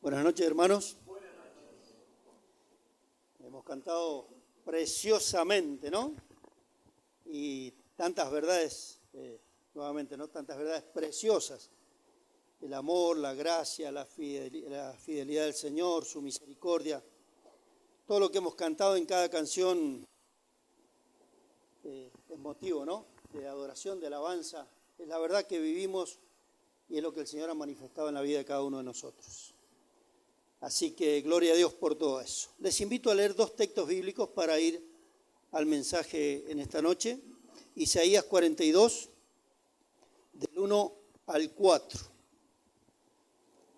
Buenas noches, hermanos. Hemos cantado preciosamente, ¿no? Y tantas verdades, nuevamente, ¿no? Tantas verdades preciosas. El amor, la gracia, la fidelidad del Señor, su misericordia. Todo lo que hemos cantado en cada canción es motivo, ¿no? De adoración, de alabanza. Es la verdad que vivimos y es lo que el Señor ha manifestado en la vida de cada uno de nosotros. Así que gloria a Dios por todo eso. Les invito a leer dos textos bíblicos para ir al mensaje en esta noche. Isaías 42, del 1 al 4.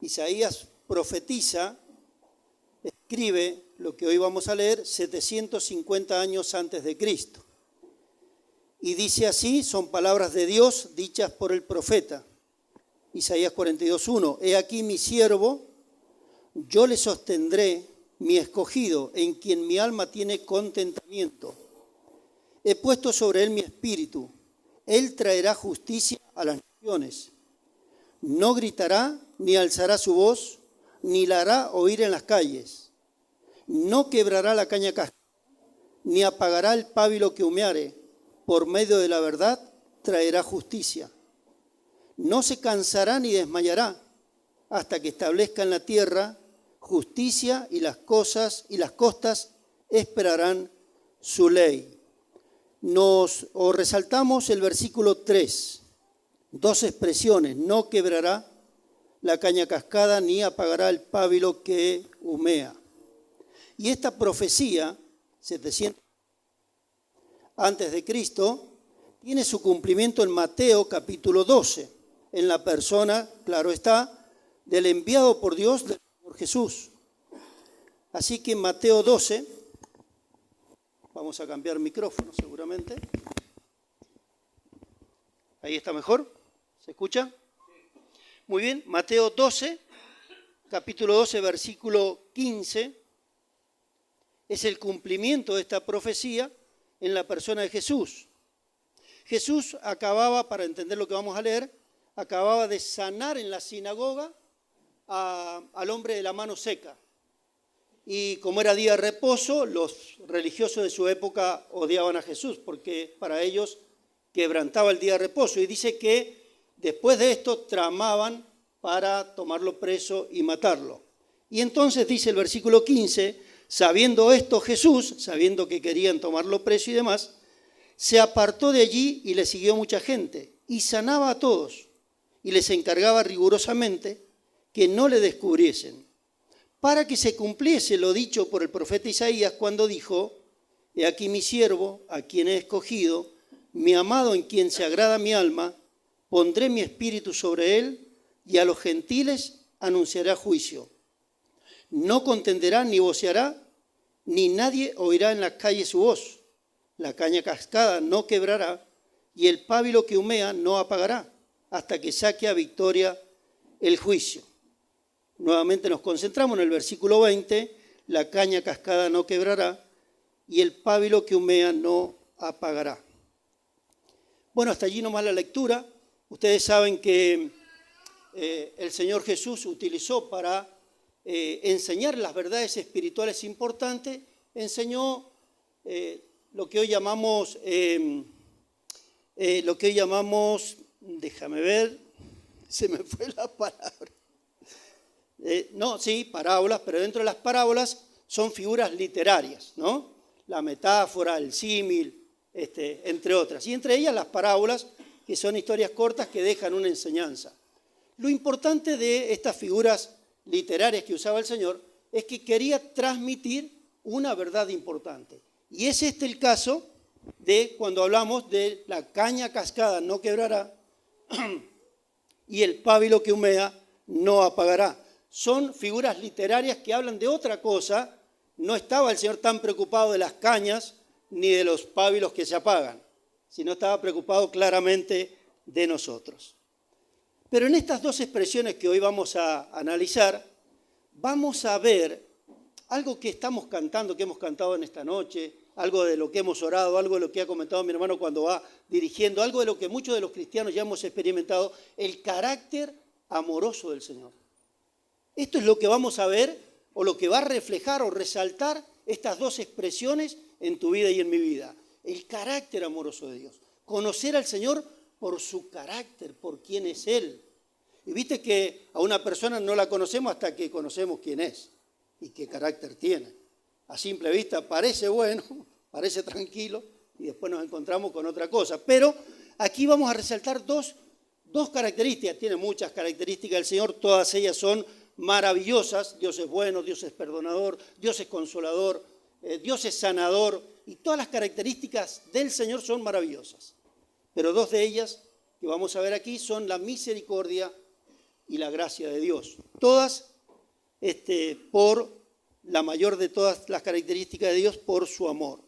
Isaías profetiza, escribe lo que hoy vamos a leer 750 años antes de Cristo. Y dice así, son palabras de Dios dichas por el profeta. Isaías 42:1. He aquí mi siervo, yo le sostendré, mi escogido, en quien mi alma tiene contentamiento. He puesto sobre él mi espíritu. Él traerá justicia a las naciones. No gritará, ni alzará su voz, ni la hará oír en las calles. No quebrará la caña cascada, ni apagará el pábilo que humeare. Por medio de la verdad traerá justicia. No se cansará ni desmayará hasta que establezca en la tierra justicia, y las costas esperarán su ley. Resaltamos el versículo 3, dos expresiones: no quebrará la caña cascada ni apagará el pábilo que humea. Y esta profecía, 700 antes de Cristo, tiene su cumplimiento en Mateo capítulo 12, en la persona, claro está, del enviado por Dios del Señor Jesús. Así que en Mateo 12, vamos a cambiar micrófono seguramente. Ahí está mejor, ¿se escucha? Muy bien, Mateo 12, capítulo 12, versículo 15, es el cumplimiento de esta profecía en la persona de Jesús. Jesús acababa, para entender lo que vamos a leer, acababa de sanar en la sinagoga al hombre de la mano seca. Y como era día de reposo, los religiosos de su época odiaban a Jesús porque para ellos quebrantaba el día de reposo. Y dice que después de esto tramaban para tomarlo preso y matarlo. Y entonces dice el versículo 15, sabiendo esto Jesús, sabiendo que querían tomarlo preso y demás, se apartó de allí y le siguió mucha gente y sanaba a todos y les encargaba rigurosamente que no le descubriesen, para que se cumpliese lo dicho por el profeta Isaías cuando dijo: he aquí mi siervo, a quien he escogido, mi amado en quien se agrada mi alma, pondré mi espíritu sobre él y a los gentiles anunciará juicio. No contenderá ni voceará, ni nadie oirá en las calles su voz. La caña cascada no quebrará y el pábilo que humea no apagará, hasta que saque a victoria el juicio. Nuevamente nos concentramos en el versículo 20, la caña cascada no quebrará y el pábilo que humea no apagará. Bueno, hasta allí nomás la lectura. Ustedes saben que el Señor Jesús utilizó para enseñar las verdades espirituales importantes, enseñó lo que hoy llamamos, déjame ver, se me fue la palabra. Parábolas, pero dentro de las parábolas son figuras literarias, ¿no? La metáfora, el símil, entre otras. Y entre ellas las parábolas, que son historias cortas que dejan una enseñanza. Lo importante de estas figuras literarias que usaba el Señor es que quería transmitir una verdad importante. Y es el caso de cuando hablamos de la caña cascada no quebrará y el pábilo que humea no apagará. Son figuras literarias que hablan de otra cosa. No estaba el Señor tan preocupado de las cañas ni de los pábilos que se apagan, sino estaba preocupado claramente de nosotros. Pero en estas dos expresiones que hoy vamos a analizar, vamos a ver algo que estamos cantando, que hemos cantado en esta noche, algo de lo que hemos orado, algo de lo que ha comentado mi hermano cuando va dirigiendo, algo de lo que muchos de los cristianos ya hemos experimentado, el carácter amoroso del Señor. Esto es lo que vamos a ver, o lo que va a reflejar o resaltar estas dos expresiones en tu vida y en mi vida. El carácter amoroso de Dios. Conocer al Señor por su carácter, por quién es Él. Y viste que a una persona no la conocemos hasta que conocemos quién es y qué carácter tiene. A simple vista parece bueno, parece tranquilo, y después nos encontramos con otra cosa. Pero aquí vamos a resaltar dos características. Tiene muchas características el Señor, todas ellas son maravillosas. Dios es bueno, Dios es perdonador, Dios es consolador, Dios es sanador, y todas las características del Señor son maravillosas. Pero dos de ellas que vamos a ver aquí son la misericordia y la gracia de Dios. Todas, por la mayor de todas las características de Dios, por su amor.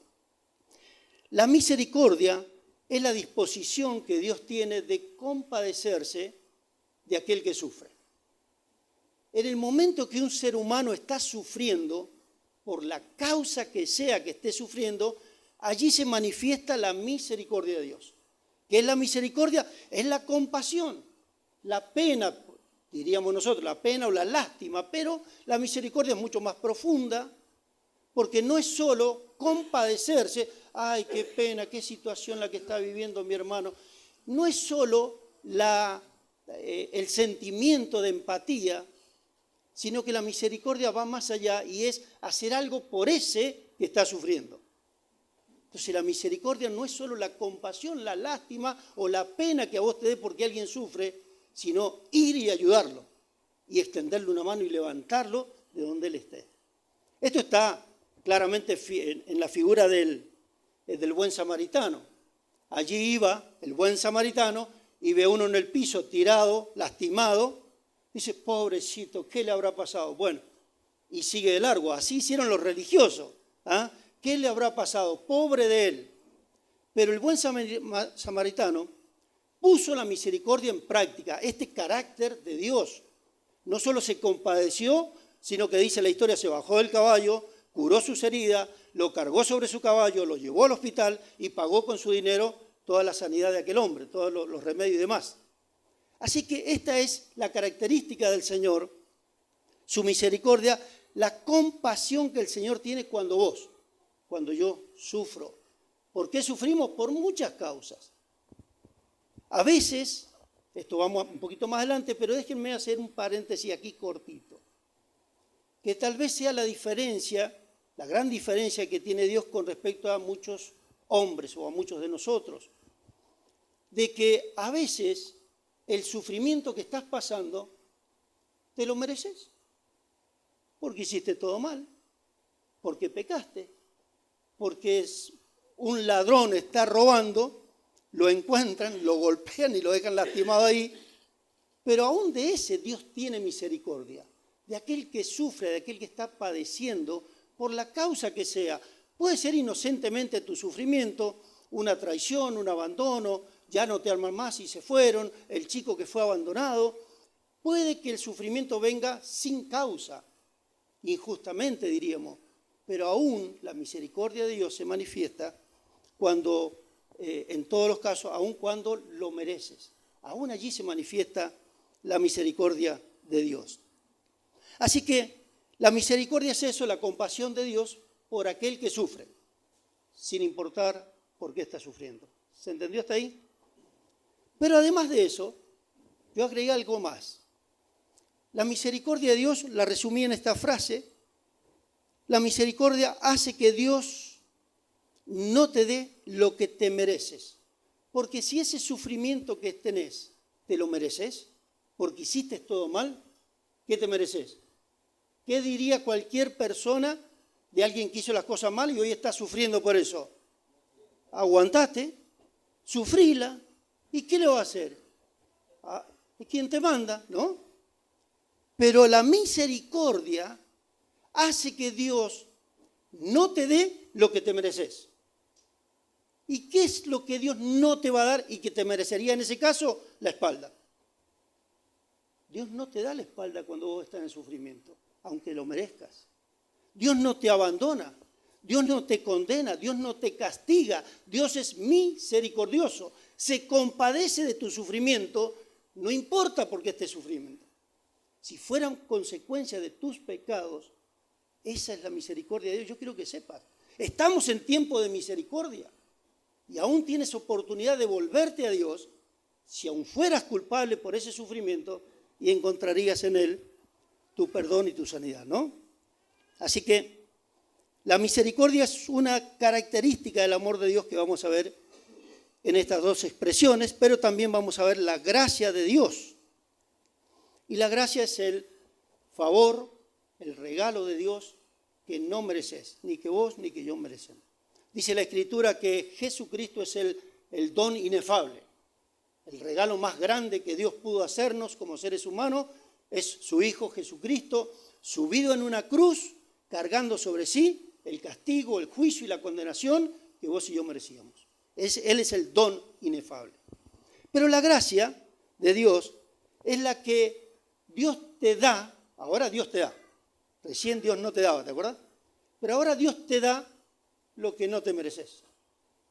La misericordia es la disposición que Dios tiene de compadecerse de aquel que sufre. En el momento que un ser humano está sufriendo, por la causa que sea que esté sufriendo, allí se manifiesta la misericordia de Dios. ¿Qué es la misericordia? Es la compasión, la pena, diríamos nosotros, la pena o la lástima, pero la misericordia es mucho más profunda, porque no es solo compadecerse, ay, qué pena, qué situación la que está viviendo mi hermano. No es solo el sentimiento de empatía, sino que la misericordia va más allá y es hacer algo por ese que está sufriendo. Entonces la misericordia no es solo la compasión, la lástima o la pena que a vos te dé porque alguien sufre, sino ir y ayudarlo y extenderle una mano y levantarlo de donde él esté. Esto está claramente en la figura del buen samaritano. Allí iba el buen samaritano y ve a uno en el piso tirado, lastimado. Dice, pobrecito, ¿qué le habrá pasado? Bueno, y sigue de largo. Así hicieron los religiosos. ¿Ah? ¿Qué le habrá pasado? Pobre de él. Pero el buen samaritano puso la misericordia en práctica, este carácter de Dios. No solo se compadeció, sino que dice la historia, se bajó del caballo, curó sus heridas, lo cargó sobre su caballo, lo llevó al hospital y pagó con su dinero toda la sanidad de aquel hombre, todos los remedios y demás. Así que esta es la característica del Señor, su misericordia, la compasión que el Señor tiene cuando yo sufro. ¿Por qué sufrimos? Por muchas causas. A veces, esto vamos un poquito más adelante, pero déjenme hacer un paréntesis aquí cortito, que tal vez sea la diferencia, la gran diferencia que tiene Dios con respecto a muchos hombres o a muchos de nosotros, de que a veces el sufrimiento que estás pasando, te lo mereces, porque hiciste todo mal, porque pecaste, porque un ladrón está robando, lo encuentran, lo golpean y lo dejan lastimado ahí, pero aún de ese Dios tiene misericordia, de aquel que sufre, de aquel que está padeciendo, por la causa que sea. Puede ser inocentemente tu sufrimiento, una traición, un abandono, ya no te aman más y se fueron, el chico que fue abandonado. Puede que el sufrimiento venga sin causa, injustamente diríamos, pero aún la misericordia de Dios se manifiesta cuando, en todos los casos, aún cuando lo mereces. Aún allí se manifiesta la misericordia de Dios. Así que la misericordia es eso, la compasión de Dios por aquel que sufre, sin importar por qué está sufriendo. ¿Se entendió hasta ahí? Pero además de eso, yo agregué algo más. La misericordia de Dios, la resumí en esta frase, la misericordia hace que Dios no te dé lo que te mereces. Porque si ese sufrimiento que tenés, te lo mereces, porque hiciste todo mal, ¿qué te mereces? ¿Qué diría cualquier persona de alguien que hizo las cosas mal y hoy está sufriendo por eso? Aguantate, sufrila, ¿y qué le va a hacer? Es quien te manda, ¿no? Pero la misericordia hace que Dios no te dé lo que te mereces. ¿Y qué es lo que Dios no te va a dar y que te merecería en ese caso? La espalda. Dios no te da la espalda cuando vos estás en sufrimiento, aunque lo merezcas. Dios no te abandona, Dios no te condena, Dios no te castiga. Dios es misericordioso, se compadece de tu sufrimiento, no importa por qué estés sufriendo. si fueran consecuencia de tus pecados, esa es la misericordia de Dios. Yo quiero que sepas, estamos en tiempo de misericordia y aún tienes oportunidad de volverte a Dios si aún fueras culpable por ese sufrimiento y encontrarías en Él tu perdón y tu sanidad, ¿no? Así que la misericordia es una característica del amor de Dios que vamos a ver en estas dos expresiones, pero también vamos a ver la gracia de Dios. Y la gracia es el favor, el regalo de Dios que no mereces, ni que vos ni que yo merecemos. Dice la Escritura que Jesucristo es el don inefable. El regalo más grande que Dios pudo hacernos como seres humanos es su Hijo Jesucristo, subido en una cruz, cargando sobre sí el castigo, el juicio y la condenación que vos y yo merecíamos. Él es el don inefable. Pero la gracia de Dios es la que Dios te da. Ahora Dios te da. Recién Dios no te daba, ¿te acuerdas? Pero ahora Dios te da lo que no te mereces.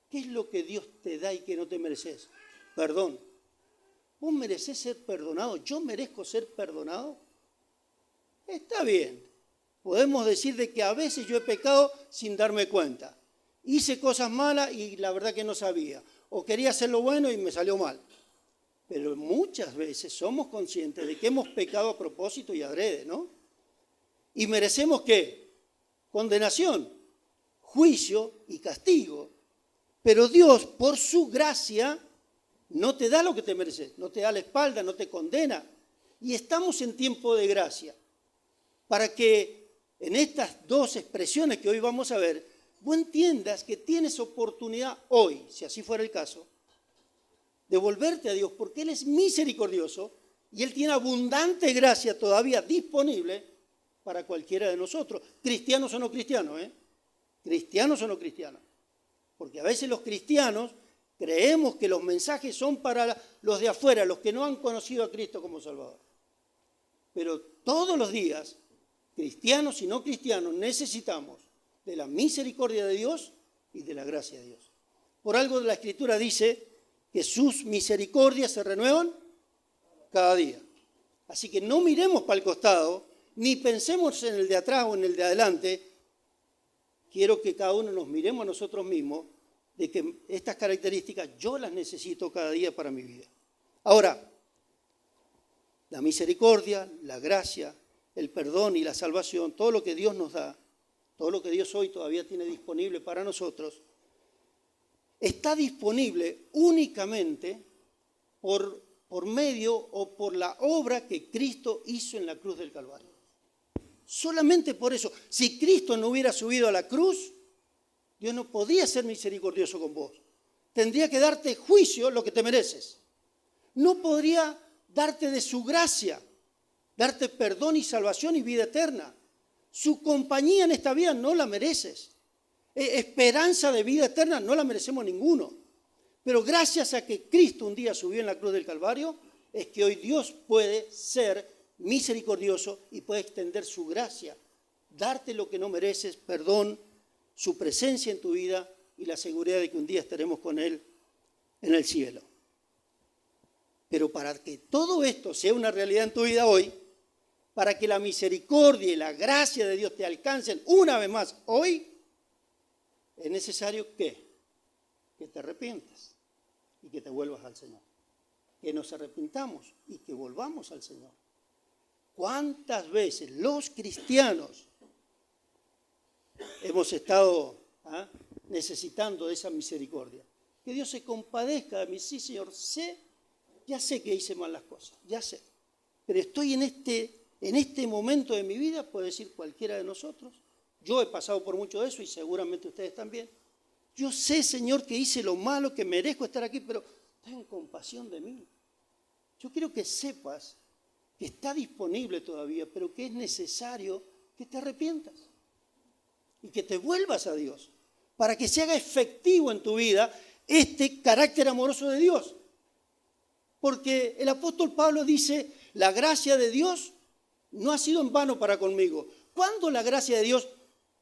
¿Qué es lo que Dios te da y que no te mereces? Perdón. ¿Vos merecés ser perdonado? ¿Yo merezco ser perdonado? Está bien. Podemos decir de que a veces yo he pecado sin darme cuenta. Hice cosas malas y la verdad que no sabía. O quería hacer lo bueno y me salió mal. Pero muchas veces somos conscientes de que hemos pecado a propósito y adrede, ¿no? Y merecemos ¿qué? Condenación, juicio y castigo. Pero Dios, por su gracia, no te da lo que te mereces, no te da la espalda, no te condena. Y estamos en tiempo de gracia. Para que en estas dos expresiones que hoy vamos a ver, vos entiendas que tienes oportunidad hoy, si así fuera el caso, de volverte a Dios, porque Él es misericordioso y Él tiene abundante gracia todavía disponible para cualquiera de nosotros, cristianos o no cristianos, cristianos o no cristianos. Porque a veces los cristianos creemos que los mensajes son para los de afuera, los que no han conocido a Cristo como Salvador. Pero todos los días, cristianos y no cristianos, necesitamos de la misericordia de Dios y de la gracia de Dios. Por algo la Escritura dice que sus misericordias se renuevan cada día. Así que no miremos para el costado, ni pensemos en el de atrás o en el de adelante. Quiero que cada uno nos miremos a nosotros mismos de que estas características yo las necesito cada día para mi vida. Ahora, la misericordia, la gracia, el perdón y la salvación, todo lo que Dios nos da, todo lo que Dios hoy todavía tiene disponible para nosotros, está disponible únicamente por medio o por la obra que Cristo hizo en la cruz del Calvario. Solamente por eso. Si Cristo no hubiera subido a la cruz, Dios no podía ser misericordioso con vos. Tendría que darte juicio lo que te mereces. No podría darte de su gracia, darte perdón y salvación y vida eterna. Su compañía en esta vida no la mereces. Esperanza de vida eterna no la merecemos ninguno. Pero gracias a que Cristo un día subió en la cruz del Calvario, es que hoy Dios puede ser misericordioso y puede extender su gracia, darte lo que no mereces, perdón, su presencia en tu vida y la seguridad de que un día estaremos con Él en el cielo. Pero para que todo esto sea una realidad en tu vida hoy, para que la misericordia y la gracia de Dios te alcancen una vez más hoy, es necesario que te arrepientas y que te vuelvas al Señor. Que nos arrepintamos y que volvamos al Señor. ¿Cuántas veces los cristianos hemos estado necesitando de esa misericordia? Que Dios se compadezca de mí. Sí, Señor, ya sé que hice mal las cosas, ya sé. Pero estoy en este momento de mi vida, puede decir cualquiera de nosotros. Yo he pasado por mucho de eso y seguramente ustedes también. Yo sé, Señor, que hice lo malo, que merezco estar aquí, pero ten compasión de mí. Yo quiero que sepas que está disponible todavía, pero que es necesario que te arrepientas y que te vuelvas a Dios para que se haga efectivo en tu vida este carácter amoroso de Dios. Porque el apóstol Pablo dice, la gracia de Dios no ha sido en vano para conmigo. ¿Cuándo la gracia de Dios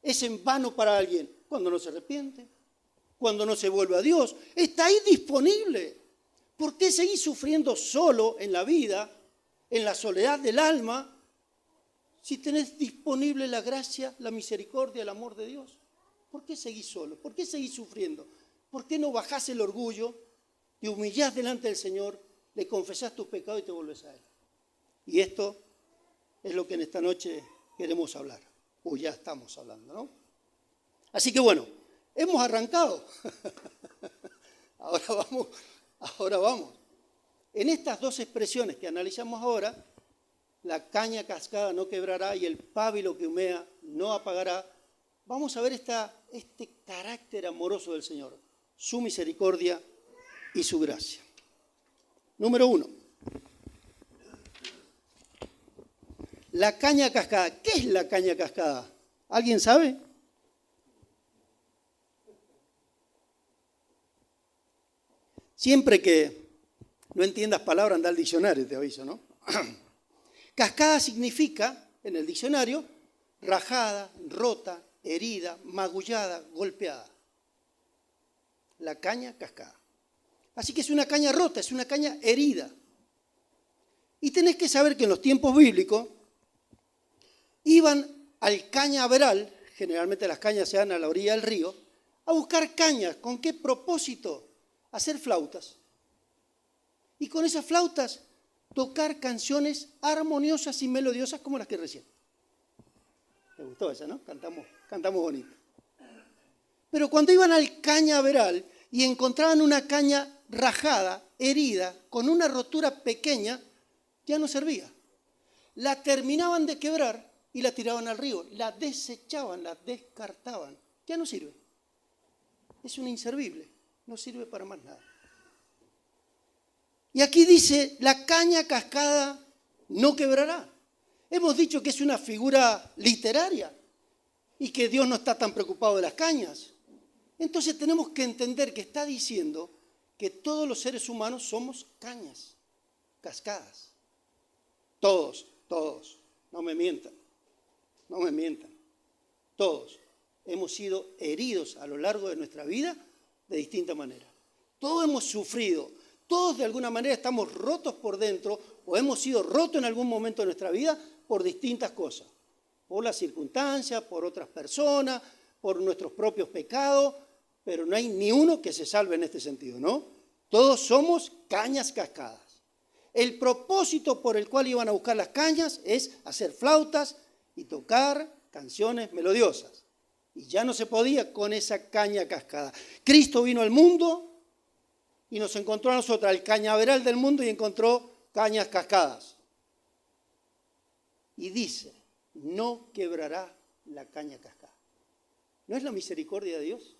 es en vano para alguien? Cuando no se arrepiente, cuando no se vuelve a Dios. Está ahí disponible. ¿Por qué seguir sufriendo solo en la vida, en la soledad del alma, Si tenés disponible la gracia, la misericordia, el amor de Dios, ¿por qué seguís solo? ¿Por qué seguís sufriendo? ¿Por qué no bajás el orgullo, te humillás delante del Señor, le confesás tus pecados y te volvés a Él? Y esto es lo que en esta noche queremos hablar, o ya estamos hablando, ¿no? Así que bueno, hemos arrancado. Ahora vamos. En estas dos expresiones que analizamos ahora, la caña cascada no quebrará y el pábilo que humea no apagará, vamos a ver este carácter amoroso del Señor, su misericordia y su gracia. Número 1. La caña cascada. ¿Qué es la caña cascada? ¿Alguien sabe? Siempre que no entiendas palabra, anda al diccionario, te aviso, ¿no? Cascada significa, en el diccionario, rajada, rota, herida, magullada, golpeada. La caña cascada. Así que es una caña rota, es una caña herida. Y tenés que saber que en los tiempos bíblicos iban al cañaveral, generalmente las cañas se dan a la orilla del río, a buscar cañas. ¿Con qué propósito? Hacer flautas. Y con esas flautas tocar canciones armoniosas y melodiosas como las que recién. ¿Te gustó esa, no? Cantamos bonito. Pero cuando iban al cañaveral y encontraban una caña rajada, herida, con una rotura pequeña, ya no servía. La terminaban de quebrar y la tiraban al río. La desechaban, la descartaban. Ya no sirve. Es un inservible. No sirve para más nada. Y aquí dice, la caña cascada no quebrará. Hemos dicho que es una figura literaria y que Dios no está tan preocupado de las cañas. Entonces tenemos que entender que está diciendo que todos los seres humanos somos cañas, cascadas. Todos. No me mientan. Todos hemos sido heridos a lo largo de nuestra vida de distinta manera. Todos hemos sufrido. Todos de alguna manera estamos rotos por dentro o hemos sido rotos en algún momento de nuestra vida por distintas cosas. Por las circunstancias, por otras personas, por nuestros propios pecados, pero no hay ni uno que se salve en este sentido, ¿no? Todos somos cañas cascadas. El propósito por el cual iban a buscar las cañas es hacer flautas y tocar canciones melodiosas. Y ya no se podía con esa caña cascada. Cristo vino al mundo y nos encontró a nosotros, al cañaveral del mundo, y encontró cañas cascadas. Y dice, no quebrará la caña cascada. ¿No es la misericordia de Dios?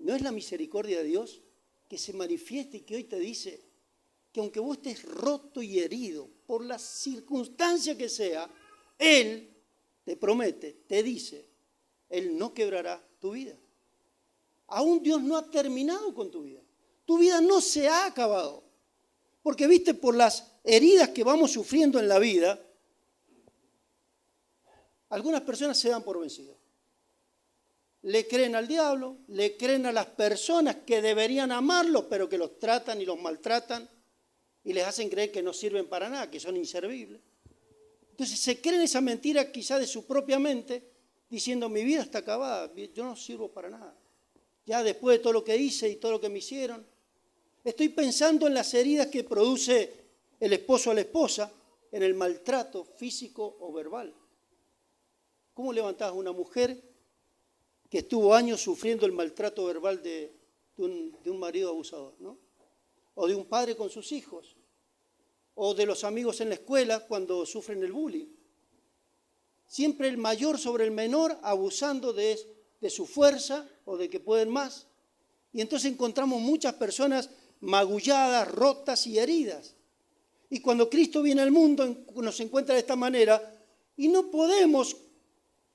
¿No es la misericordia de Dios que se manifiesta y que hoy te dice que aunque vos estés roto y herido por la circunstancia que sea, Él te promete, te dice, Él no quebrará tu vida? Aún Dios no ha terminado con tu vida. Tu vida no se ha acabado. Porque, viste, por las heridas que vamos sufriendo en la vida, algunas personas se dan por vencidas. Le creen al diablo, le creen a las personas que deberían amarlos, pero que los tratan y los maltratan y les hacen creer que no sirven para nada, que son inservibles. Entonces se creen esa mentira quizá de su propia mente, diciendo, mi vida está acabada, yo no sirvo para nada. Ya después de todo lo que hice y todo lo que me hicieron, estoy pensando en las heridas que produce el esposo a la esposa, en el maltrato físico o verbal. ¿Cómo levantás a una mujer que estuvo años sufriendo el maltrato verbal de un marido abusador, ¿no? O de un padre con sus hijos, o de los amigos en la escuela cuando sufren el bullying? Siempre el mayor sobre el menor, abusando de su fuerza o de que pueden más. Y entonces encontramos muchas personas magulladas, rotas y heridas. Y cuando Cristo viene al mundo nos encuentra de esta manera y no podemos.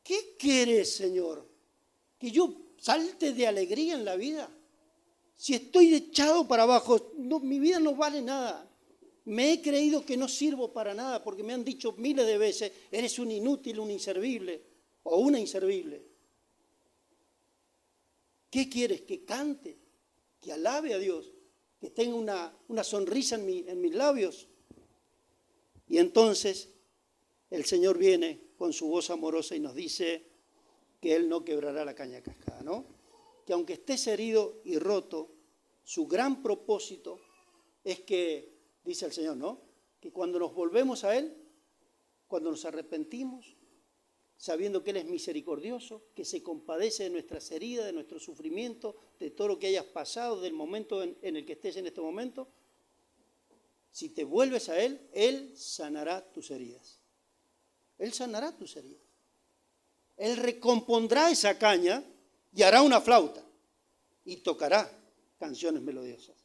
¿Qué querés, Señor? ¿Que yo salte de alegría en la vida? Si estoy echado para abajo, mi vida no vale nada. Me he creído que no sirvo para nada porque me han dicho miles de veces, eres un inútil, un inservible o una inservible. ¿Qué quieres? Que cante, que alabe a Dios, que tenga una sonrisa en mis labios. Y entonces el Señor viene con su voz amorosa y nos dice que Él no quebrará la caña cascada, ¿no? Que aunque estés herido y roto, su gran propósito es que, dice el Señor, ¿no? Que cuando nos volvemos a Él, cuando nos arrepentimos, sabiendo que Él es misericordioso, que se compadece de nuestras heridas, de nuestro sufrimiento, de todo lo que hayas pasado, del momento en el que estés en este momento, si te vuelves a Él, Él sanará tus heridas. Él sanará tus heridas. Él recompondrá esa caña y hará una flauta y tocará canciones melodiosas.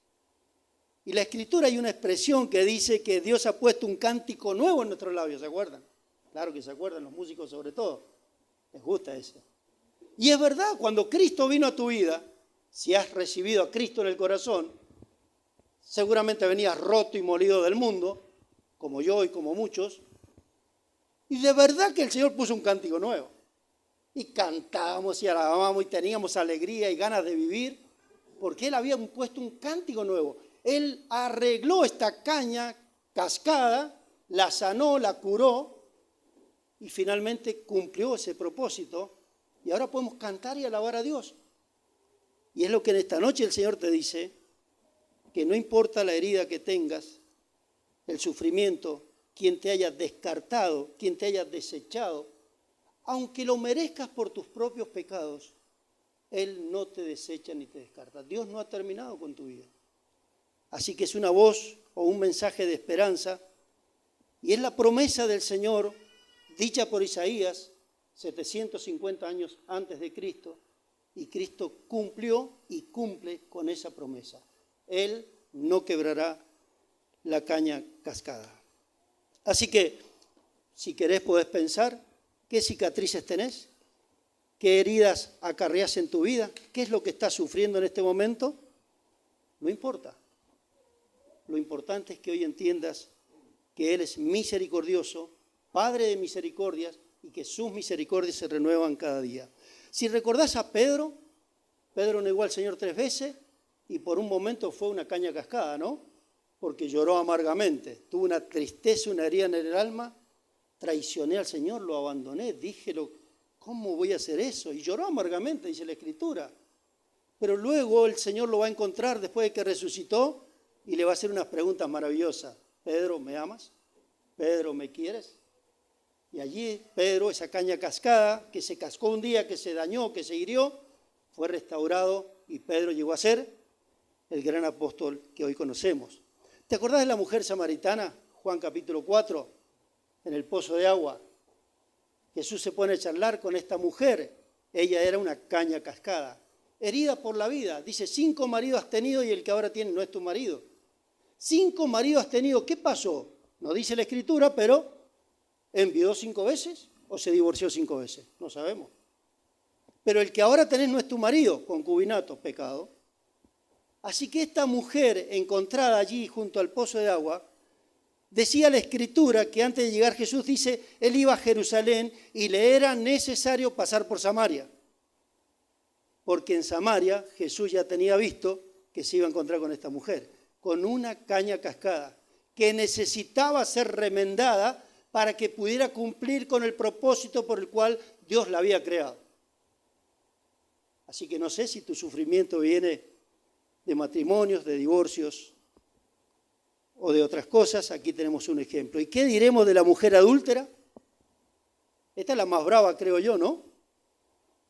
Y la Escritura hay una expresión que dice que Dios ha puesto un cántico nuevo en nuestros labios, ¿se acuerdan? Claro que se acuerdan, los músicos sobre todo. Les gusta eso. Y es verdad, cuando Cristo vino a tu vida, si has recibido a Cristo en el corazón, seguramente venías roto y molido del mundo, como yo y como muchos, y de verdad que el Señor puso un cántico nuevo. Y cantábamos y alabábamos y teníamos alegría y ganas de vivir, porque Él había puesto un cántico nuevo. Él arregló esta caña cascada, la sanó, la curó, y finalmente cumplió ese propósito. Y ahora podemos cantar y alabar a Dios. Y es lo que en esta noche el Señor te dice, que no importa la herida que tengas, el sufrimiento, quien te haya descartado, quien te haya desechado, aunque lo merezcas por tus propios pecados, Él no te desecha ni te descarta. Dios no ha terminado con tu vida. Así que es una voz o un mensaje de esperanza y es la promesa del Señor dicha por Isaías 750 años antes de Cristo, y Cristo cumplió y cumple con esa promesa. Él no quebrará la caña cascada. Así que, si querés, podés pensar qué cicatrices tenés, qué heridas acarreás en tu vida, qué es lo que estás sufriendo en este momento. No importa. Lo importante es que hoy entiendas que Él es misericordioso, Padre de misericordias, y que sus misericordias se renuevan cada día. Si recordás a Pedro, Pedro negó al Señor 3 veces y por un momento fue una caña cascada, ¿no? Porque lloró amargamente, tuvo una tristeza, una herida en el alma, traicioné al Señor, lo abandoné, díjelo, ¿cómo voy a hacer eso? Y lloró amargamente, dice la Escritura. Pero luego el Señor lo va a encontrar después de que resucitó y le va a hacer unas preguntas maravillosas. Pedro, ¿me amas? Pedro, ¿me quieres? Y allí Pedro, esa caña cascada, que se cascó un día, que se dañó, que se hirió, fue restaurado y Pedro llegó a ser el gran apóstol que hoy conocemos. ¿Te acordás de la mujer samaritana? Juan capítulo 4, en el pozo de agua. Jesús se pone a charlar con esta mujer. Ella era una caña cascada, herida por la vida. Dice, 5 maridos has tenido y el que ahora tienes no es tu marido. 5 maridos has tenido, ¿qué pasó? No dice la Escritura, pero ¿enviudó 5 veces o se divorció 5 veces? No sabemos. Pero el que ahora tenés no es tu marido, concubinato, pecado. Así que esta mujer encontrada allí junto al pozo de agua, decía la Escritura que antes de llegar Jesús, dice, Él iba a Jerusalén y le era necesario pasar por Samaria. Porque en Samaria Jesús ya tenía visto que se iba a encontrar con esta mujer, con una caña cascada, que necesitaba ser remendada para que pudiera cumplir con el propósito por el cual Dios la había creado. Así que no sé si tu sufrimiento viene de matrimonios, de divorcios o de otras cosas. Aquí tenemos un ejemplo. ¿Y qué diremos de la mujer adúltera? Esta es la más brava, creo yo, ¿no?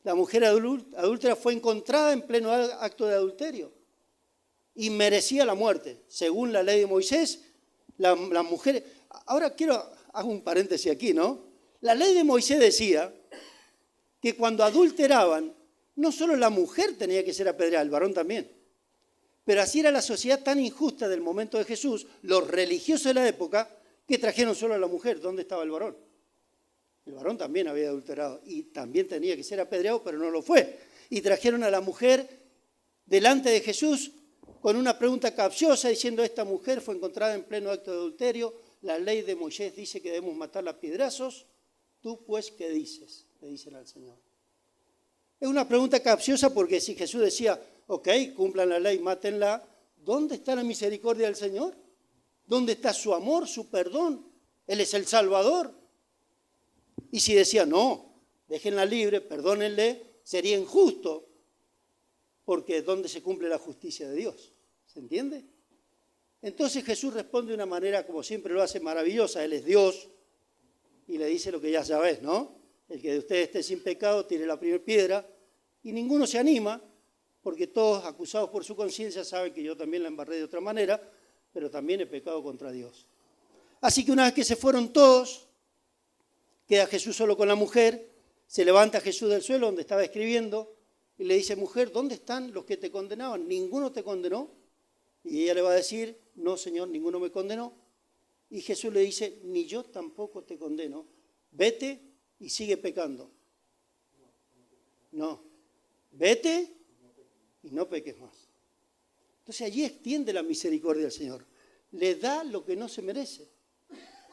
La mujer adúltera fue encontrada en pleno acto de adulterio y merecía la muerte. Según la ley de Moisés, la mujer... Ahora hago un paréntesis aquí, ¿no? La ley de Moisés decía que cuando adulteraban, no solo la mujer tenía que ser apedreada, el varón también. Pero así era la sociedad tan injusta del momento de Jesús, los religiosos de la época, que trajeron solo a la mujer. ¿Dónde estaba el varón? El varón también había adulterado y también tenía que ser apedreado, pero no lo fue. Y trajeron a la mujer delante de Jesús con una pregunta capciosa diciendo, esta mujer fue encontrada en pleno acto de adulterio, la ley de Moisés dice que debemos matarla a piedrazos, ¿tú pues qué dices? Le dicen al Señor. Es una pregunta capciosa porque si Jesús decía, ok, cumplan la ley, mátenla, ¿dónde está la misericordia del Señor? ¿Dónde está su amor, su perdón? Él es el Salvador. Y si decía, no, déjenla libre, perdónenle, sería injusto, porque ¿dónde se cumple la justicia de Dios? ¿Se entiende? Entonces Jesús responde de una manera, como siempre lo hace, maravillosa. Él es Dios y le dice lo que ya sabes, ¿no? El que de ustedes esté sin pecado, tire la primera piedra. Y ninguno se anima, porque todos acusados por su conciencia saben que yo también la embarré de otra manera, pero también he pecado contra Dios. Así que una vez que se fueron todos, queda Jesús solo con la mujer, se levanta Jesús del suelo donde estaba escribiendo y le dice, mujer, ¿dónde están los que te condenaban? ¿Ninguno te condenó? Y ella le va a decir, no, Señor, ninguno me condenó. Y Jesús le dice, ni yo tampoco te condeno, vete y sigue pecando. No, vete y no peques más. Entonces allí extiende la misericordia del Señor. Le da lo que no se merece.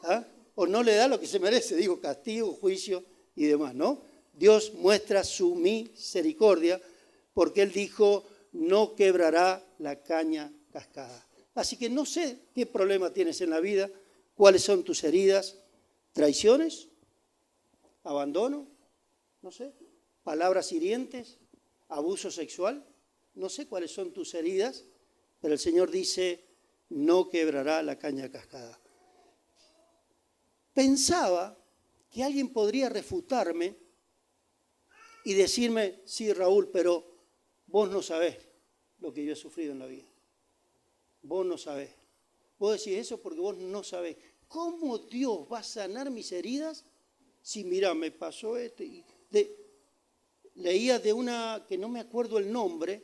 ¿Ah? O no le da lo que se merece, digo, castigo, juicio y demás, ¿no? Dios muestra su misericordia porque Él dijo, no quebrará la caña cascada. Así que no sé qué problema tienes en la vida, cuáles son tus heridas, traiciones, abandono, no sé, palabras hirientes, abuso sexual, no sé cuáles son tus heridas, pero el Señor dice, no quebrará la caña cascada. Pensaba que alguien podría refutarme y decirme, sí, Raúl, pero vos no sabés lo que yo he sufrido en la vida. Vos no sabés. Vos decís eso porque vos no sabés. ¿Cómo Dios va a sanar mis heridas si, mira, me pasó esto? Leía de una, que no me acuerdo el nombre,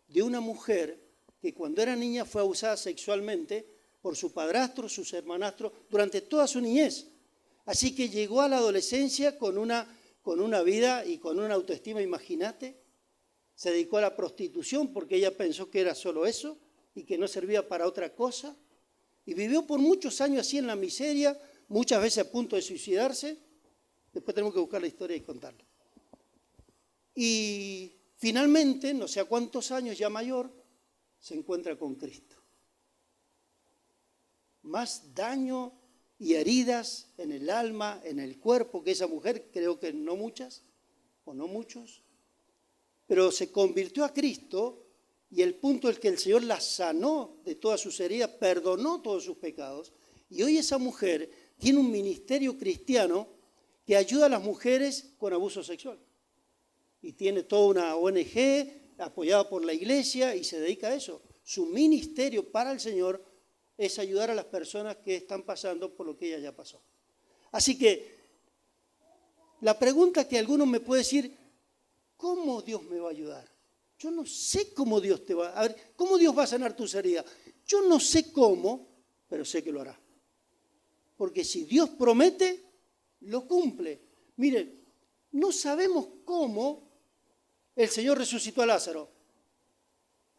de una mujer que cuando era niña fue abusada sexualmente por su padrastro, sus hermanastros, durante toda su niñez. Así que llegó a la adolescencia con una vida y con una autoestima, imagínate. Se dedicó a la prostitución porque ella pensó que era solo eso y que no servía para otra cosa. Y vivió por muchos años así en la miseria, muchas veces a punto de suicidarse. Después tenemos que buscar la historia y contarla. Y finalmente, no sé a cuántos años ya mayor, se encuentra con Cristo. Más daño y heridas en el alma, en el cuerpo que esa mujer, creo que no muchas o no muchos, pero se convirtió a Cristo y el punto es que el Señor la sanó de todas sus heridas, perdonó todos sus pecados y hoy esa mujer tiene un ministerio cristiano que ayuda a las mujeres con abuso sexual y tiene toda una ONG apoyada por la iglesia y se dedica a eso. Su ministerio para el Señor es ayudar a las personas que están pasando por lo que ella ya pasó. Así que la pregunta que algunos me pueden decir, ¿cómo Dios me va a ayudar? Yo no sé cómo Dios te va a ver, ¿cómo Dios va a sanar tus heridas? Yo no sé cómo, pero sé que lo hará. Porque si Dios promete, lo cumple. Miren, no sabemos cómo el Señor resucitó a Lázaro.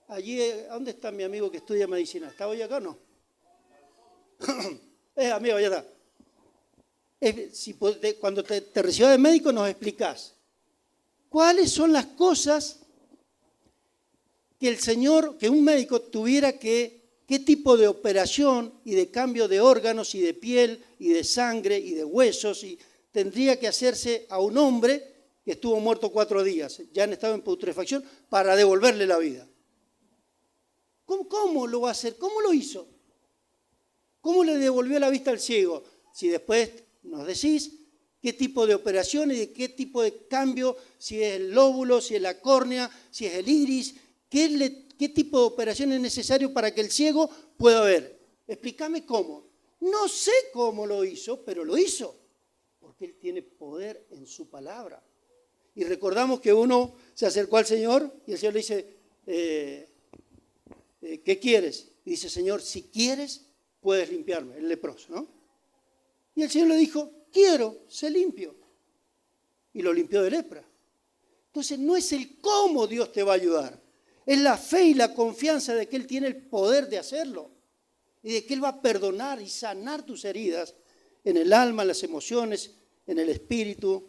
Allí, ¿dónde está mi amigo que estudia medicina? ¿Está hoy acá o no? Amigo, ya está. Cuando te recibas de médico nos explicás cuáles son las cosas que el Señor, que un médico tuviera qué tipo de operación y de cambio de órganos y de piel y de sangre y de huesos y tendría que hacerse a un hombre que estuvo muerto 4 días, ya en estado en putrefacción, para devolverle la vida. ¿Cómo lo va a hacer? ¿Cómo lo hizo? ¿Cómo le devolvió la vista al ciego? Si después nos decís qué tipo de operación y de qué tipo de cambio, si es el lóbulo, si es la córnea, si es el iris, qué tipo de operación es necesario para que el ciego pueda ver. Explícame cómo. No sé cómo lo hizo, pero lo hizo, porque Él tiene poder en su palabra. Y recordamos que uno se acercó al Señor y el Señor le dice, ¿qué quieres? Y dice, Señor, si quieres, puedes limpiarme, el leproso, ¿no? Y el Señor le dijo, quiero, sé limpio. Y lo limpió de lepra. Entonces no es el cómo Dios te va a ayudar, es la fe y la confianza de que Él tiene el poder de hacerlo y de que Él va a perdonar y sanar tus heridas en el alma, en las emociones, en el espíritu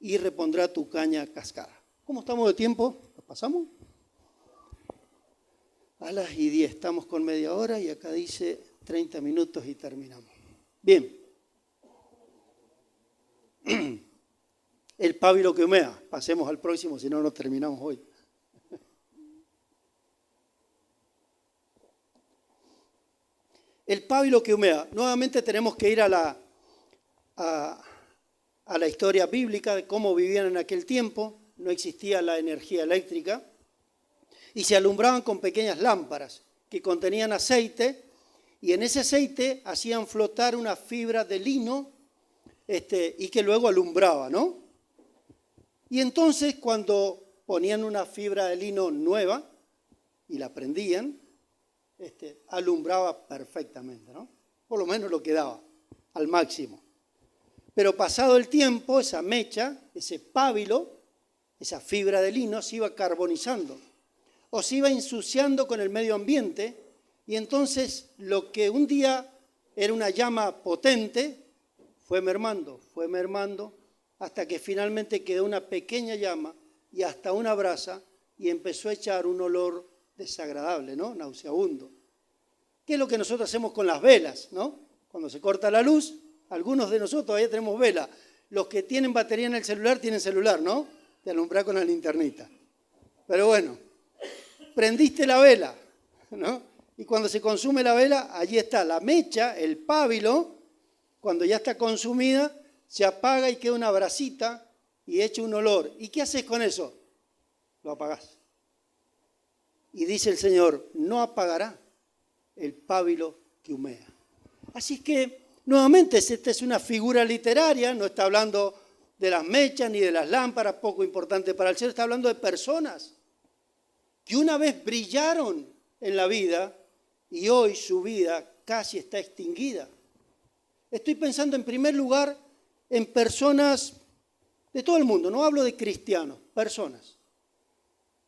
y repondrá tu caña cascada. ¿Cómo estamos de tiempo? ¿Lo pasamos? A las 10, estamos con media hora y acá dice 30 minutos y terminamos. Bien. el pábilo que humea. Pasemos al próximo, si no, no terminamos hoy. El pábilo que humea. Nuevamente tenemos que ir a la historia bíblica de cómo vivían en aquel tiempo. No existía la energía eléctrica y se alumbraban con pequeñas lámparas que contenían aceite, y en ese aceite hacían flotar una fibra de lino y que luego alumbraba, ¿no? Y entonces cuando ponían una fibra de lino nueva y la prendían, alumbraba perfectamente, ¿no? Por lo menos lo que daba, al máximo. Pero pasado el tiempo, esa mecha, ese pábilo, esa fibra de lino se iba carbonizando o se iba ensuciando con el medio ambiente, y entonces lo que un día era una llama potente fue mermando, hasta que finalmente quedó una pequeña llama y hasta una brasa, y empezó a echar un olor desagradable, ¿no? Nauseabundo. ¿Qué es lo que nosotros hacemos con las velas, ¿no? Cuando se corta la luz, algunos de nosotros todavía tenemos vela. Los que tienen batería en el celular tienen celular, ¿no? Te alumbrar con la linternita. Pero bueno, prendiste la vela, ¿no? Y cuando se consume la vela, allí está la mecha, el pábilo. Cuando ya está consumida, se apaga y queda una brasita y echa un olor. ¿Y qué haces con eso? Lo apagás. Y dice el Señor, no apagará el pábilo que humea. Así es que, nuevamente, esta es una figura literaria, no está hablando de las mechas ni de las lámparas, poco importante para el Señor, está hablando de personas que una vez brillaron en la vida y hoy su vida casi está extinguida. Estoy pensando en primer lugar en personas de todo el mundo, no hablo de cristianos, personas.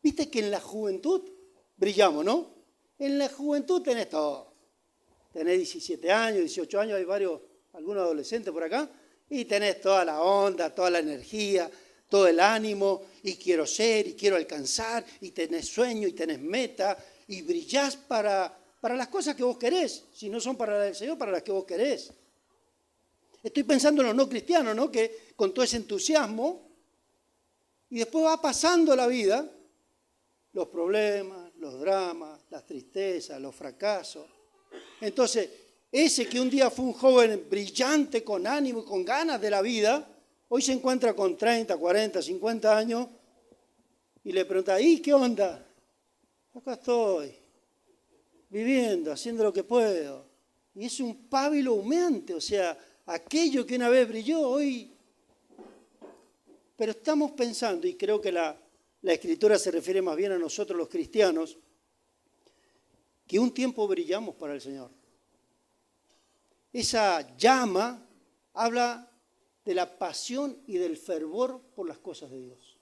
Viste que en la juventud brillamos, ¿no? En la juventud tenés todo. Tenés 17 años, 18 años, hay algunos adolescentes por acá, y tenés toda la onda, toda la energía, todo el ánimo, y quiero ser, y quiero alcanzar, y tenés sueño, y tenés meta, y brillás para las cosas que vos querés, si no son para el Señor, para las que vos querés. Estoy pensando en los no cristianos, ¿no? Que con todo ese entusiasmo, y después va pasando la vida, los problemas, los dramas, las tristezas, los fracasos. Entonces, ese que un día fue un joven brillante, con ánimo y con ganas de la vida, hoy se encuentra con 30, 40, 50 años y le pregunta, ¿y qué onda? Acá estoy, viviendo, haciendo lo que puedo. Y es un pábilo humeante, o sea, aquello que una vez brilló, hoy... Pero estamos pensando, y creo que la Escritura se refiere más bien a nosotros los cristianos, que un tiempo brillamos para el Señor. Esa llama habla de la pasión y del fervor por las cosas de Dios.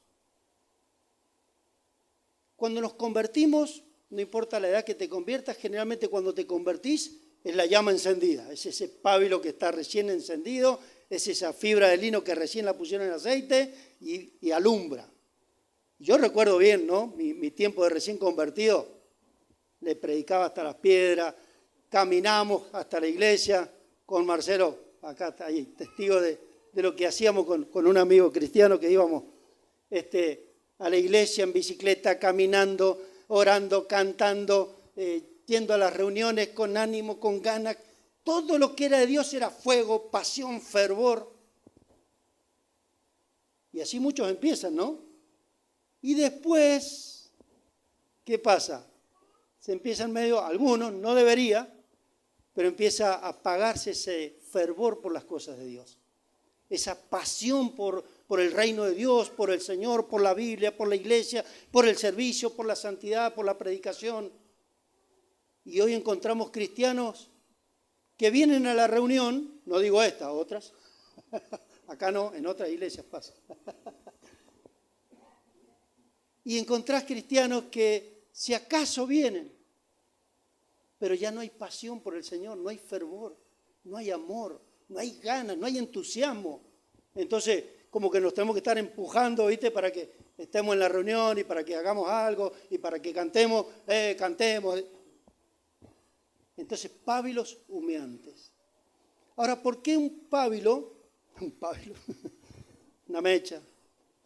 Cuando nos convertimos, no importa la edad que te conviertas, generalmente cuando te convertís es la llama encendida, es ese pábilo que está recién encendido, es esa fibra de lino que recién la pusieron en aceite y alumbra. Yo recuerdo bien, ¿no? Mi tiempo de recién convertido, le predicaba hasta las piedras, caminamos hasta la iglesia con Marcelo, acá está ahí, testigo de lo que hacíamos con un amigo cristiano que íbamos a la iglesia en bicicleta, caminando, orando, cantando, yendo a las reuniones con ánimo, con ganas. Todo lo que era de Dios era fuego, pasión, fervor. Y así muchos empiezan, ¿no? Y después, ¿qué pasa? Se empiezan medio, algunos, no debería, pero empieza a apagarse ese fervor por las cosas de Dios. Esa pasión por el reino de Dios, por el Señor, por la Biblia, por la iglesia, por el servicio, por la santidad, por la predicación. Y hoy encontramos cristianos que vienen a la reunión, no digo esta, otras, acá no, en otras iglesias pasa. Y encontrás cristianos que si acaso vienen, pero ya no hay pasión por el Señor, no hay fervor, no hay amor, no hay ganas, no hay entusiasmo. Entonces, como que nos tenemos que estar empujando, ¿viste? Para que estemos en la reunión y para que hagamos algo y para que cantemos, cantemos. Entonces, pábilos humeantes. Ahora, ¿por qué un pábilo? una mecha,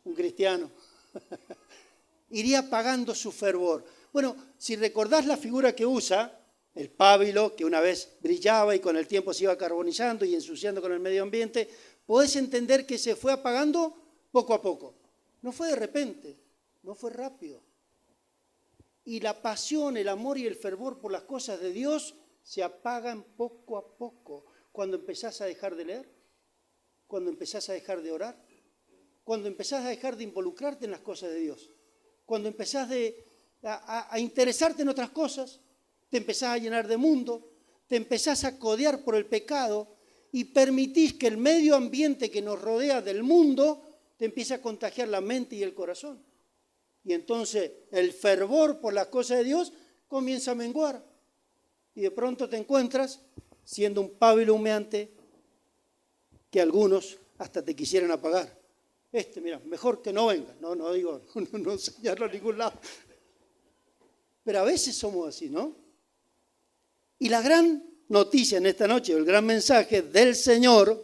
un cristiano. Iría apagando su fervor. Bueno, si recordás la figura que usa, el pábilo, que una vez brillaba y con el tiempo se iba carbonizando y ensuciando con el medio ambiente, podés entender que se fue apagando poco a poco. No fue de repente, no fue rápido. Y la pasión, el amor y el fervor por las cosas de Dios se apagan poco a poco. Cuando empezás a dejar de leer, cuando empezás a dejar de orar, cuando empezás a dejar de involucrarte en las cosas de Dios, cuando empezás a interesarte en otras cosas, te empezás a llenar de mundo, te empezás a codear por el pecado y permitís que el medio ambiente que nos rodea del mundo te empiece a contagiar la mente y el corazón. Y entonces el fervor por las cosas de Dios comienza a menguar. Y de pronto te encuentras siendo un pábilo humeante que algunos hasta te quisieran apagar. Mira, mejor que no venga. No digo, no señalo a ningún lado. Pero a veces somos así, ¿no? Y la gran noticia en esta noche, el gran mensaje del Señor,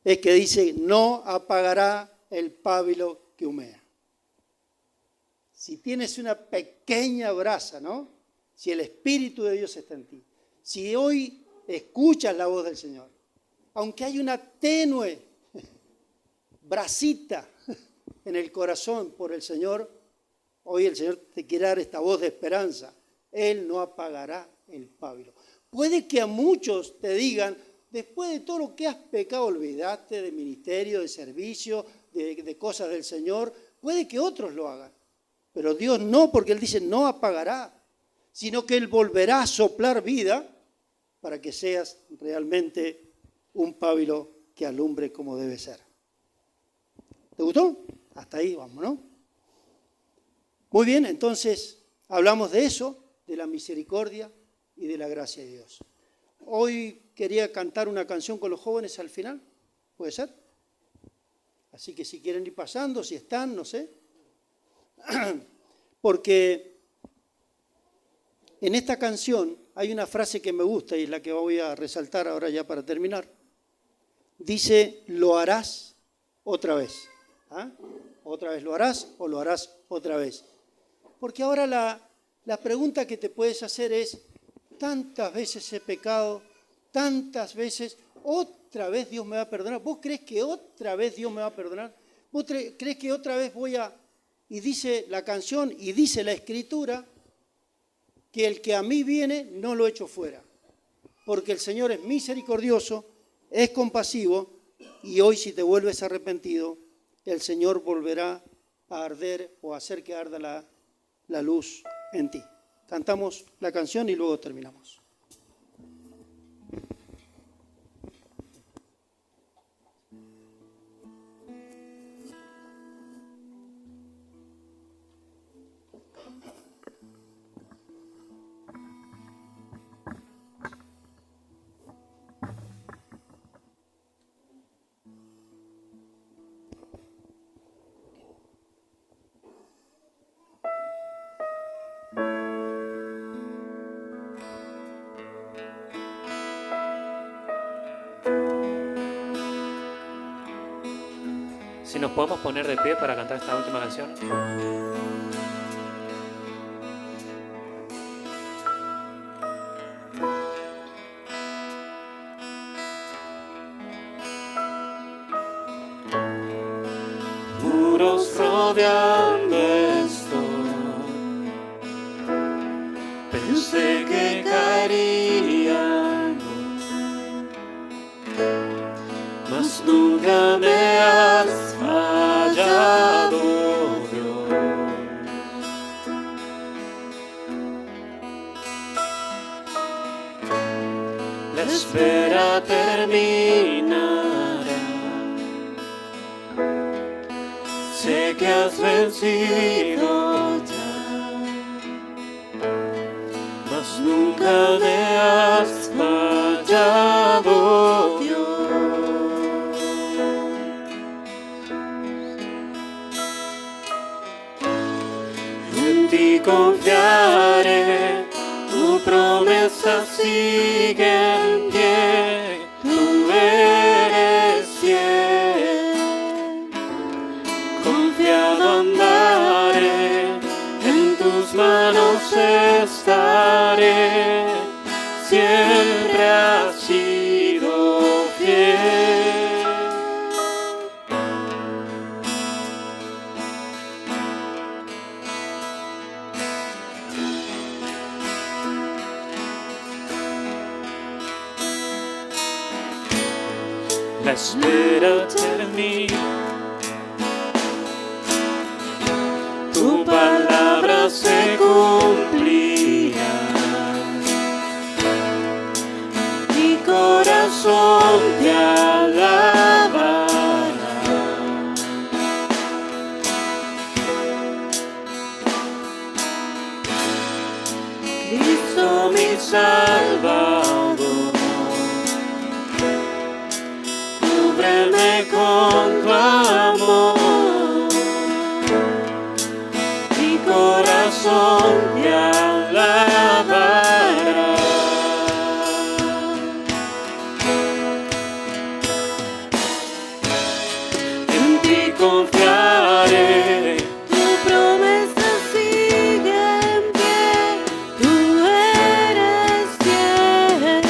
es que dice, no apagará el pábilo que humea. Si tienes una pequeña brasa, ¿no? Si el Espíritu de Dios está en ti, si hoy escuchas la voz del Señor, aunque hay una tenue brasita en el corazón por el Señor, hoy el Señor te quiere dar esta voz de esperanza. Él no apagará el pábilo. Puede que a muchos te digan, después de todo lo que has pecado, olvidaste de ministerio, de servicio, de cosas del Señor, puede que otros lo hagan. Pero Dios no, porque Él dice, no apagará, sino que Él volverá a soplar vida para que seas realmente un pábilo que alumbre como debe ser. ¿Te gustó? Hasta ahí vamos, ¿no? Muy bien, entonces hablamos de eso, de la misericordia y de la gracia de Dios. Hoy quería cantar una canción con los jóvenes al final, ¿puede ser? Así que si quieren ir pasando, si están, no sé. Porque en esta canción hay una frase que me gusta y es la que voy a resaltar ahora ya para terminar. Dice, lo harás otra vez. ¿Ah? ¿Otra vez lo harás o lo harás otra vez? Porque ahora la pregunta que te puedes hacer es, tantas veces he pecado, tantas veces, ¿otra vez Dios me va a perdonar? ¿Vos crees que otra vez Dios me va a perdonar? ¿Vos crees que otra vez voy a...? Y dice la canción y dice la Escritura que el que a mí viene no lo echo fuera. Porque el Señor es misericordioso, es compasivo y hoy si te vuelves arrepentido, el Señor volverá a arder o a hacer que arda la luz en ti. Cantamos la canción y luego terminamos. Si nos podemos poner de pie para cantar esta última canción. Muros rodeando estoy, pensé que caería, mas nunca me has fallado, Dios. La espera terminará, sé que has vencido ya, mas nunca me has fallado, Dios. En ti confiaré, tu promesa sigue en pie, tú eres fiel. estaré, siempre has sido fiel. La espera termina, tu palabra se cumplirá. Mi corazón te alabará. Cristo mi Salvador, cúbreme con tu amor, mi corazón te alabará. En ti confiaré, Tu promesa sigue en pie, tú eres fiel.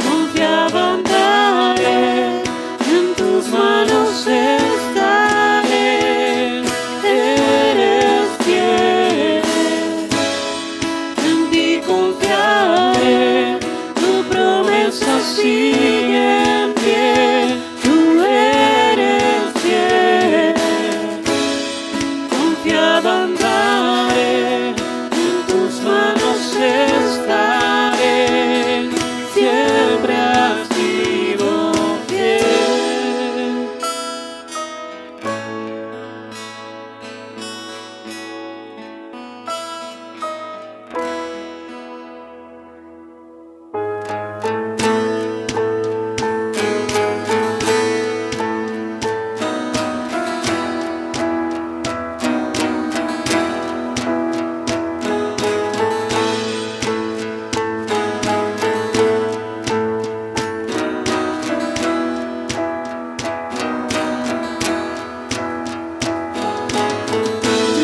Confiado andaré, en tus manos estaré, eres fiel. En ti confiaré, tu promesa sigue en pie, tú eres fiel. Confiado andaré, en tus manos estaré, siempre has sido fiel.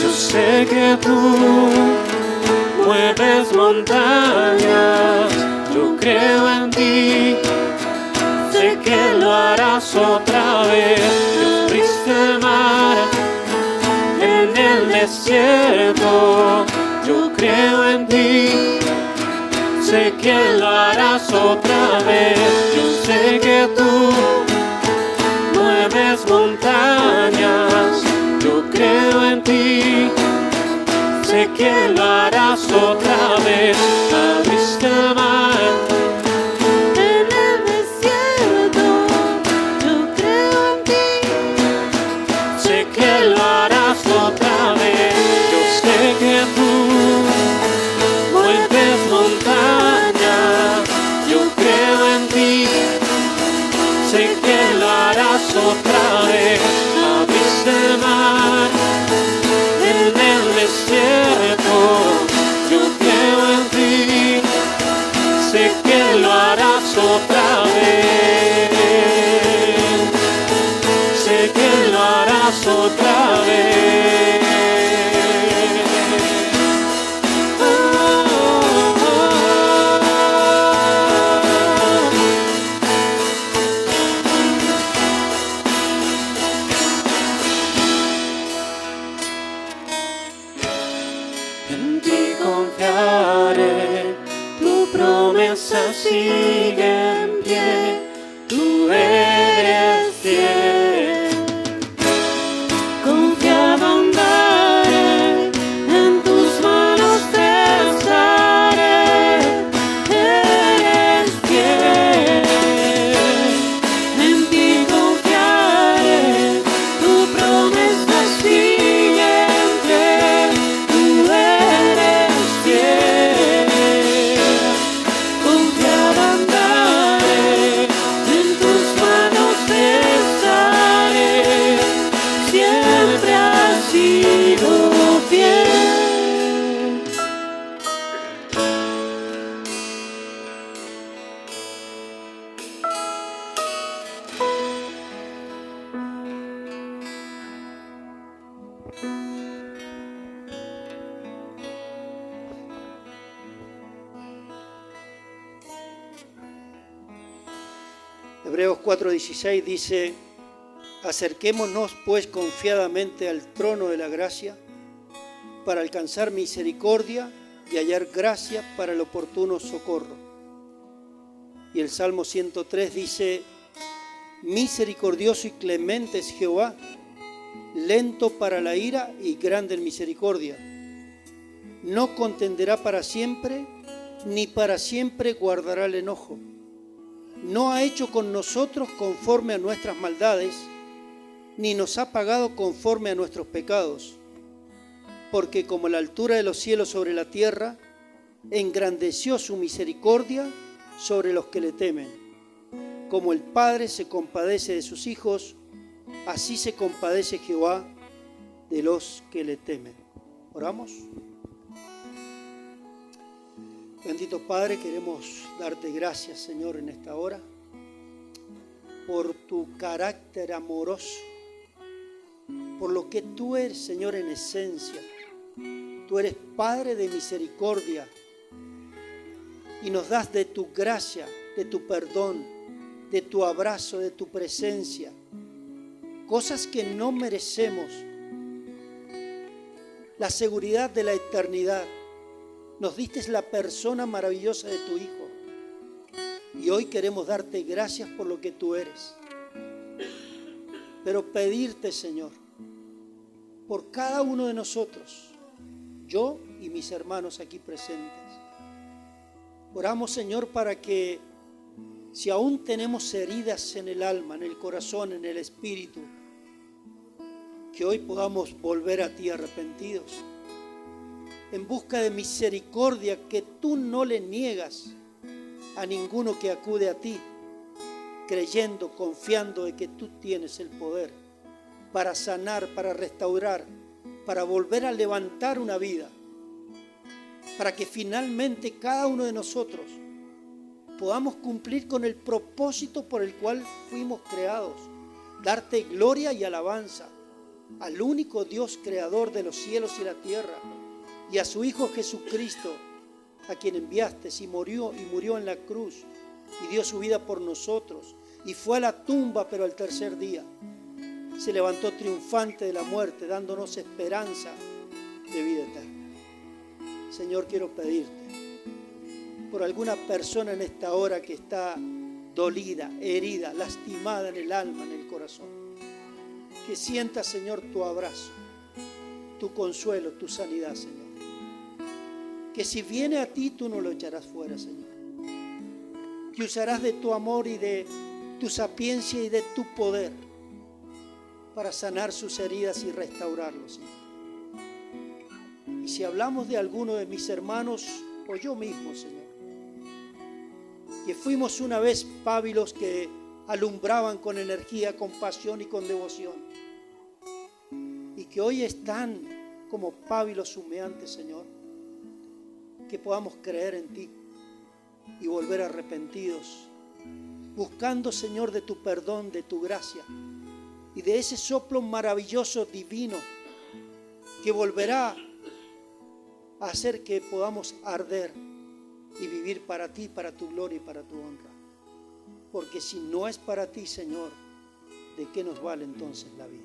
yo sé que tú mueves montañas, yo creo en ti, sé que lo harás otra vez. Abriste mar en el desierto, yo creo en ti, sé que lo harás otra vez. Yo sé que tú mueves montañas, yo creo en ti, sé que lo harás otra vez. Abriste mar En el desierto, yo creo en ti. sé que lo harás otra vez. Yo sé que tú mueves montañas, yo creo en ti, sé que lo harás otra vez. Abriste mar en el desierto, yo creo en ti, sé que lo harás otra vez, sé que lo harás otra vez. Oh, oh, oh. En ti confiaré, tu promesa sigue en pie, tú eres fiel. Confiado andaré, en tus manos estaré, eres fiel. En ti confiaré, tu promesa sigue en pie, tú eres fiel. Confiado andaré, en tus manos estaré, siempre has sido fiel. Hebreos 4:16 dice: acerquémonos pues confiadamente al trono de la gracia para alcanzar misericordia y hallar gracia para el oportuno socorro. Y el Salmo 103 dice: misericordioso y clemente es Jehová, lento para la ira y grande en misericordia. No contenderá para siempre, ni para siempre guardará el enojo. No ha hecho con nosotros conforme a nuestras maldades, ni nos ha pagado conforme a nuestros pecados. Porque como la altura de los cielos sobre la tierra, engrandeció su misericordia sobre los que le temen. Como el Padre se compadece de sus hijos, así se compadece Jehová de los que le temen. ¿Oramos? Bendito Padre, queremos darte gracias, Señor, en esta hora, por tu carácter amoroso, por lo que tú eres, Señor, en esencia. Tú eres Padre de misericordia y nos das de tu gracia, de tu perdón, de tu abrazo, de tu presencia, cosas que no merecemos, la seguridad de la eternidad. Nos diste la persona maravillosa de tu Hijo y hoy queremos darte gracias por lo que tú eres, pero pedirte, Señor, por cada uno de nosotros, yo y mis hermanos aquí presentes. Oramos, Señor, para que si aún tenemos heridas en el alma, en el corazón, en el espíritu, que hoy podamos volver a ti arrepentidos, en busca de misericordia que tú no le niegas a ninguno que acude a ti, creyendo, confiando de que tú tienes el poder para sanar, para restaurar, para volver a levantar una vida, para que finalmente cada uno de nosotros podamos cumplir con el propósito por el cual fuimos creados, darte gloria y alabanza al único Dios creador de los cielos y la tierra, y a su Hijo Jesucristo, a quien enviaste y murió en la cruz y dio su vida por nosotros y fue a la tumba, pero al tercer día se levantó triunfante de la muerte, dándonos esperanza de vida eterna. Señor, quiero pedirte por alguna persona en esta hora que está dolida, herida, lastimada en el alma, en el corazón, que sienta, Señor, tu abrazo, tu consuelo, tu sanidad, Señor. Que si viene a ti, tú no lo echarás fuera, Señor. Que usarás de tu amor y de tu sapiencia y de tu poder para sanar sus heridas y restaurarlos, Señor. Y si hablamos de alguno de mis hermanos o yo mismo, Señor, que fuimos una vez pábilos que alumbraban con energía, con pasión y con devoción, y que hoy están como pábilos humeantes, Señor, que podamos creer en ti y volver arrepentidos, buscando, Señor, de tu perdón, de tu gracia y de ese soplo maravilloso, divino, que volverá a hacer que podamos arder y vivir para ti, para tu gloria y para tu honra. Porque si no es para ti, Señor, ¿de qué nos vale entonces la vida?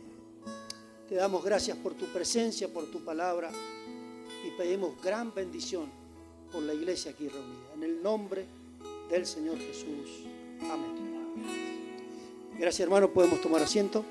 Te damos gracias por tu presencia, por tu palabra, y pedimos gran bendición por la iglesia aquí reunida. En el nombre del Señor Jesús. Amén. Gracias, hermano. Podemos tomar asiento.